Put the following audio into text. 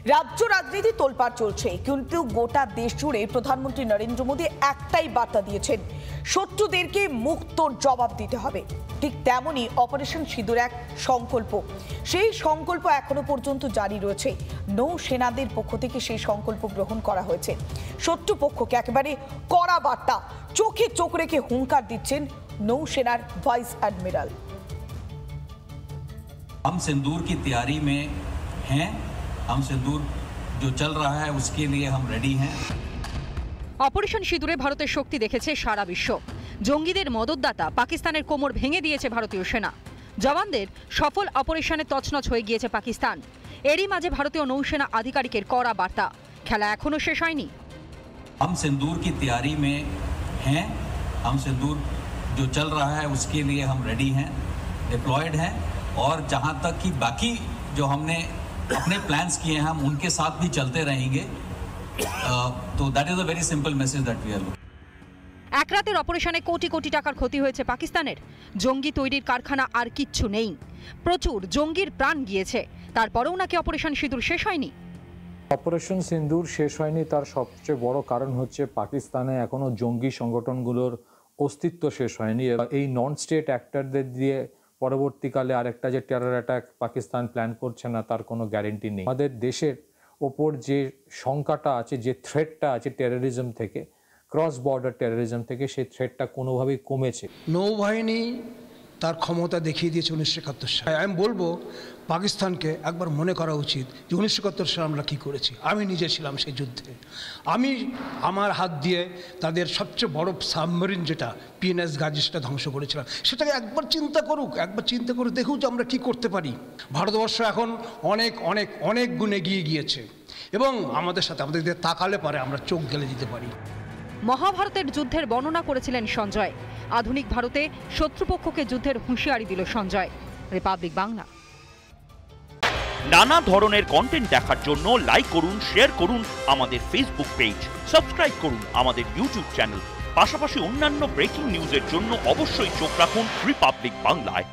রাজ্য রাজনীতি তোলপাড় চলছে, কিন্তু গোটা দেশ জুড়ে প্রধানমন্ত্রী নরেন্দ্র মোদী একটাই বার্তা দিয়েছেন, শত্রুদেরকে মুক্ত জবাব দিতে হবে। ঠিক তেমনই অপারেশন সিঁদুর এক সংকল্প, সেই সংকল্প এখনো পর্যন্ত জারি রয়েছে। নৌসেনাদের পক্ষ থেকে সেই সংকল্প গ্রহণ করা হয়েছে। শত্রুপক্ষকে একেবারে কড়া বার্তা, চোখে চোখ রেখে হুঙ্কার দিচ্ছেন নৌসেনার ভাইস অ্যাডমিরাল। हम सिंदूर की तैयारी में हैं, हम सिंदूर जो चल रहा है उसके लिए हम रेडी हैं। অপারেশন সিঁদুরে ভারতের শক্তি দেখেছে সারা বিশ্ব। জঙ্গিদের মদতদাতা পাকিস্তানের কোমর ভেঙে দিয়েছে ভারতীয় সেনা। জওয়ানদের সফল অপারেশনে তছনছ হয়ে গিয়েছে পাকিস্তান। এরই মাঝে ভারতীয় নৌসেনা আধিকারিকের কড়া বার্তা, খেলা এখনো শেষ হয়নি। हम सिंदूर की तैयारी में हैं, हम सिंदूर जो चल रहा है उसके लिए हम रेडी हैं, डिप्लॉयड हैं, और जहां तक कि बाकी जो हमने अपने प्लान्स किए हैं हम उनके साथ भी चलते रहेंगे। तो that is a very simple message that we are looking. এক রাতের অপারেশনে কোটি কোটি টাকার ক্ষতি হয়েছে পাকিস্তানের। জঙ্গি তৈরির কারখানা আর কিচ্ছু নেই। প্রচুর জঙ্গির প্রাণ গিয়েছে, তারপরেও নাকি অপারেশন সিঁদুর শেষ হয়নি। অপারেশন সিন্দুর শেষ হয়নি তার সবচেয়ে বড় কারণ হচ্ছে পাকিস্তানে এখনো জঙ্গি সংগঠনগুলোর অস্তিত্ব শেষ হয়নি। এই নন স্টেট অ্যাক্টরদের দিয়ে পরবর্তীকালে আরেকটা যে টেরর অ্যাটাক পাকিস্তান প্ল্যান করছে না তার কোনো গ্যারেন্টি নেই। আমাদের দেশের ওপর যে শঙ্কাটা আছে, যে থ্রেটটা আছে টেররিজম থেকে, ক্রস বর্ডার টেররিজম থেকে, সেই থ্রেটটা কোনোভাবেই কমেছে। নৌবাহিনী তার ক্ষমতা দেখিয়ে দিয়েছে 1971 সালে। আমি বলবো পাকিস্তানকে একবার মনে করা উচিত যে 1971 সালে আমরা কী করেছি। আমি নিজে ছিলাম সেই যুদ্ধে। আমি আমার হাত দিয়ে তাদের সবচেয়ে বড় সাবমেরিন যেটা পিএনএস গাজী সেটা ধ্বংস করেছিলাম। সেটাকে একবার চিন্তা করুক, একবার চিন্তা করে দেখুক যে আমরা কী করতে পারি। ভারতবর্ষ এখন অনেক অনেক অনেক গুণ এগিয়ে গিয়েছে এবং আমাদের সাথে আমাদের দিকে তাকালে পারে আমরা চোখ গেলে দিতে পারি। মহাভারতের যুদ্ধের বর্ণনা করেছিলেন সঞ্জয়। আধুনিক ভারতে শত্রুপক্ষকে যুদ্ধের হুঁশিয়ারি দিল সঞ্জয়। রিপাবলিক বাংলা। নানা ধরনের কন্টেন্ট দেখার জন্য লাইক করুন, শেয়ার করুন আমাদের ফেসবুক পেজ, সাবস্ক্রাইব করুন আমাদের ইউটিউব চ্যানেল। পাশাপাশি অন্যান্য ব্রেকিং নিউজের জন্য অবশ্যই চোখ রাখুন রিপাবলিক বাংলায়।